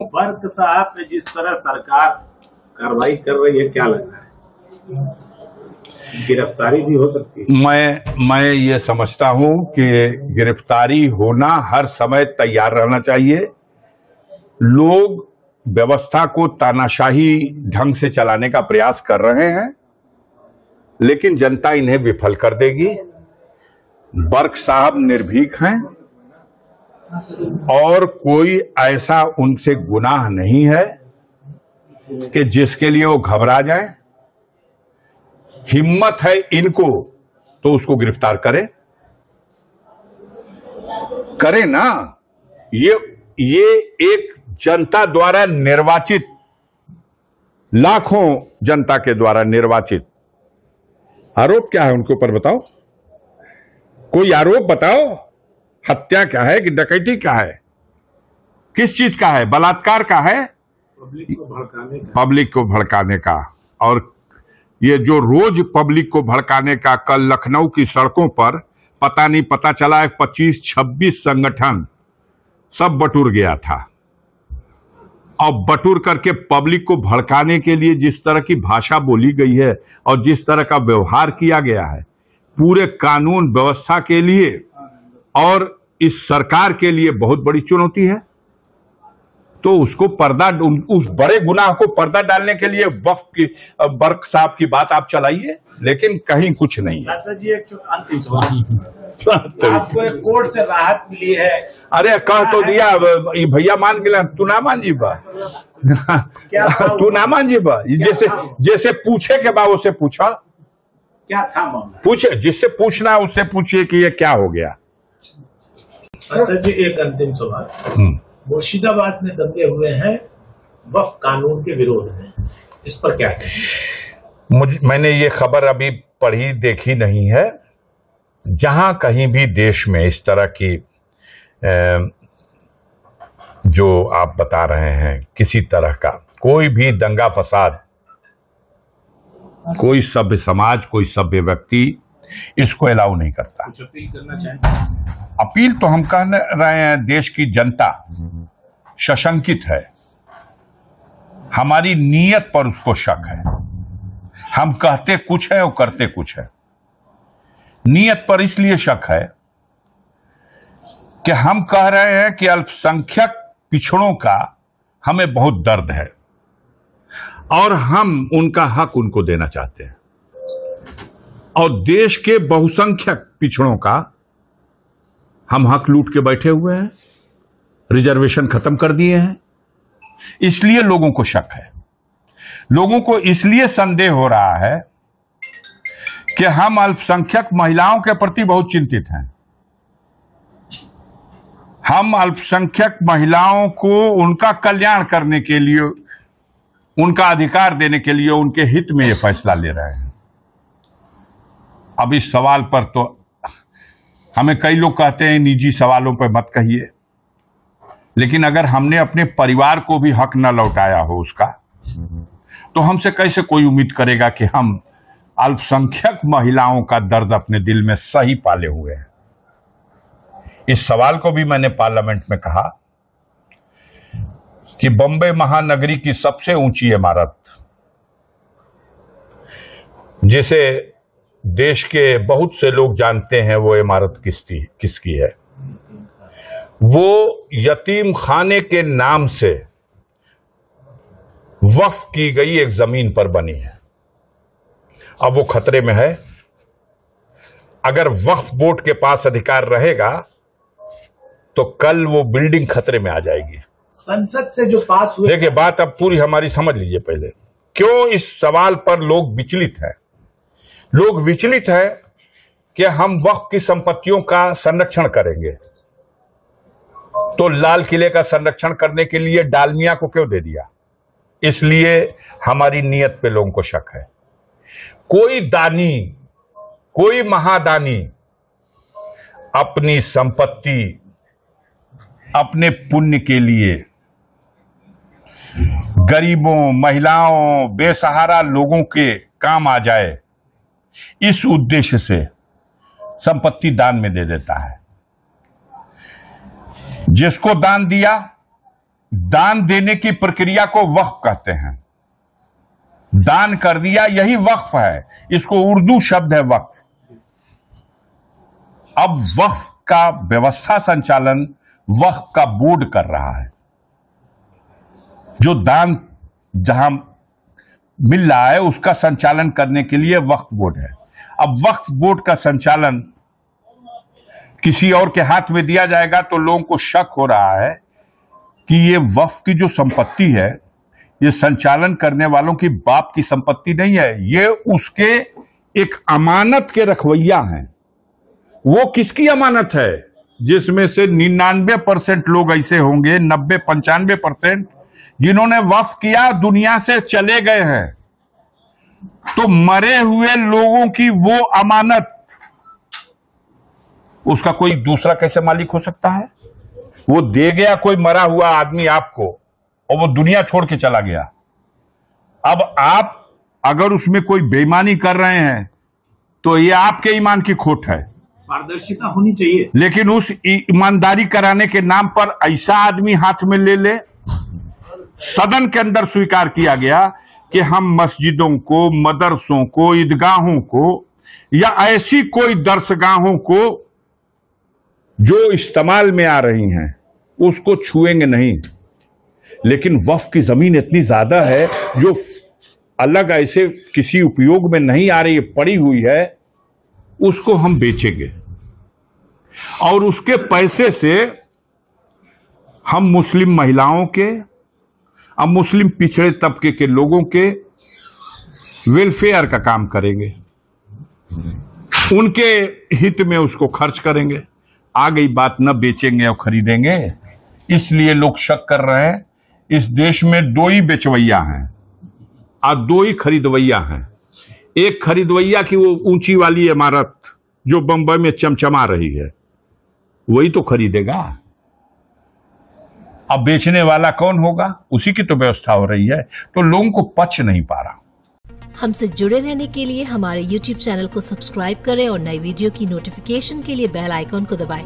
बर्क साहब पे जिस तरह सरकार कार्रवाई कर रही है, क्या लग रहा है? गिरफ्तारी भी हो सकती है। मैं ये समझता हूं कि गिरफ्तारी होना हर समय तैयार रहना चाहिए। लोग व्यवस्था को तानाशाही ढंग से चलाने का प्रयास कर रहे हैं, लेकिन जनता इन्हें विफल कर देगी। बर्क साहब निर्भीक हैं और कोई ऐसा उनसे गुनाह नहीं है कि जिसके लिए वो घबरा जाएं। हिम्मत है इनको तो उसको गिरफ्तार करे ना। ये एक जनता द्वारा निर्वाचित, लाखों जनता के द्वारा निर्वाचित, आरोप क्या है उनके ऊपर बताओ? कोई आरोप बताओ। हत्या क्या है कि डकैती क्या है? किस चीज का है? बलात्कार का है? पब्लिक को भड़काने का। और ये जो रोज पब्लिक को भड़काने का, कल लखनऊ की सड़कों पर पता चला 25-26 संगठन सब बटुर गया था। और बटुर करके पब्लिक को भड़काने के लिए जिस तरह की भाषा बोली गई है और जिस तरह का व्यवहार किया गया है, पूरे कानून व्यवस्था के लिए और इस सरकार के लिए बहुत बड़ी चुनौती है। तो उसको उस बड़े गुनाह को पर्दा डालने के लिए बर्क साहब की बात आप चलाइए, लेकिन कहीं कुछ नहीं है। जी, एक अंतिम सवाल। आपको एक कोर्ट से राहत मिली है? अरे कह तो दिया भैया, मान गया। तू ना मान जी बा तू ना मान जी बा। जैसे पूछे के बा उसे पूछा, क्या था मामला? पूछे, जिससे पूछना है उससे पूछिए कि ये क्या हो गया। सर जी, एक अंतिम सवाल। मुर्शिदाबाद में दंगे हुए हैं वक्फ कानून के विरोध में, इस पर क्या कहें? मैंने ये खबर अभी पढ़ी, देखी नहीं है। जहां कहीं भी देश में इस तरह की जो आप बता रहे हैं, किसी तरह का कोई भी दंगा फसाद, कोई सभ्य समाज, कोई सभ्य व्यक्ति इसको अलाउ नहीं करता। कुछ अपील करना चाहेंगे? अपील तो हम कह रहे हैं, देश की जनता सशंकित है। हमारी नीयत पर उसको शक है। हम कहते कुछ है और करते कुछ है। नीयत पर इसलिए शक है कि हम कह रहे हैं कि अल्पसंख्यक पिछड़ों का हमें बहुत दर्द है और हम उनका हक उनको देना चाहते हैं। और देश के बहुसंख्यक पिछड़ों का हम हक लूट के बैठे हुए हैं, रिजर्वेशन खत्म कर दिए हैं। इसलिए लोगों को शक है, लोगों को इसलिए संदेह हो रहा है कि हम अल्पसंख्यक महिलाओं के प्रति बहुत चिंतित हैं। हम अल्पसंख्यक महिलाओं को उनका कल्याण करने के लिए, उनका अधिकार देने के लिए, उनके हित में यह फैसला ले रहे हैं। अब इस सवाल पर तो हमें कई लोग कहते हैं निजी सवालों पर मत कहिए, लेकिन अगर हमने अपने परिवार को भी हक न लौटाया हो उसका, तो हमसे कैसे कोई उम्मीद करेगा कि हम अल्पसंख्यक महिलाओं का दर्द अपने दिल में सही पाले हुए हैं। इस सवाल को भी मैंने पार्लियामेंट में कहा कि बंबई महानगरी की सबसे ऊंची इमारत, जिसे देश के बहुत से लोग जानते हैं वो इमारत किसकी है, वो यतीम खाने के नाम से वक्फ की गई एक जमीन पर बनी है। अब वो खतरे में है। अगर वक्फ बोर्ड के पास अधिकार रहेगा तो कल वो बिल्डिंग खतरे में आ जाएगी। संसद से जो पास हुए, देखिए बात अब पूरी हमारी समझ लीजिए पहले। क्यों इस सवाल पर लोग विचलित हैं? लोग विचलित है कि हम वक्फ की संपत्तियों का संरक्षण करेंगे, तो लाल किले का संरक्षण करने के लिए डालमिया को क्यों दे दिया? इसलिए हमारी नीयत पे लोगों को शक है। कोई दानी, कोई महादानी अपनी संपत्ति अपने पुण्य के लिए गरीबों, महिलाओं, बेसहारा लोगों के काम आ जाए, इस उद्देश्य से संपत्ति दान में दे देता है। जिसको दान दिया दान देने की प्रक्रिया को वक्फ कहते हैं। दान कर दिया, यही वक्फ है। इसको उर्दू शब्द है वक्फ। अब वक्फ का व्यवस्था संचालन वक्फ का बोर्ड कर रहा है। जो दान जहां मिल रहा है उसका संचालन करने के लिए वक्फ बोर्ड है। अब वक्फ बोर्ड का संचालन किसी और के हाथ में दिया जाएगा तो लोगों को शक हो रहा है कि ये वक्फ की जो संपत्ति है, ये संचालन करने वालों की बाप की संपत्ति नहीं है, ये उसके एक अमानत के रखवैया हैं। वो किसकी अमानत है? जिसमें से 99% लोग ऐसे होंगे, 90-95%, जिन्होंने वक्फ किया दुनिया से चले गए हैं। तो मरे हुए लोगों की वो अमानत, उसका कोई दूसरा कैसे मालिक हो सकता है? वो दे गया कोई मरा हुआ आदमी आपको और वो दुनिया छोड़ के चला गया। अब आप अगर उसमें कोई बेईमानी कर रहे हैं तो ये आपके ईमान की खोट है। पारदर्शिता होनी चाहिए। लेकिन उस ईमानदारी कराने के नाम पर ऐसा आदमी हाथ में ले ले। सदन के अंदर स्वीकार किया गया कि हम मस्जिदों को, मदरसों को, ईदगाहों को या ऐसी कोई दरसगाहों को जो इस्तेमाल में आ रही हैं उसको छुएंगे नहीं। लेकिन वक्फ की जमीन इतनी ज्यादा है जो अलग ऐसे किसी उपयोग में नहीं आ रही, पड़ी हुई है, उसको हम बेचेंगे और उसके पैसे से हम मुस्लिम महिलाओं के, अब मुस्लिम पिछड़े तबके के लोगों के वेलफेयर का काम करेंगे, उनके हित में उसको खर्च करेंगे। आ गई बात न बेचेंगे और खरीदेंगे। इसलिए लोग शक कर रहे हैं इस देश में 2 ही बेचवैया हैं और 2 ही खरीदवैया हैं। एक खरीदवैया की वो ऊंची वाली इमारत जो बंबई में चमचमा रही है, वही तो खरीदेगा। अब बेचने वाला कौन होगा? उसी की तो व्यवस्था हो रही है। तो लोगों को पच नहीं पा रहा। हमसे जुड़े रहने के लिए हमारे YouTube चैनल को सब्सक्राइब करें और नई वीडियो की नोटिफिकेशन के लिए बेल आइकॉन को दबाएं।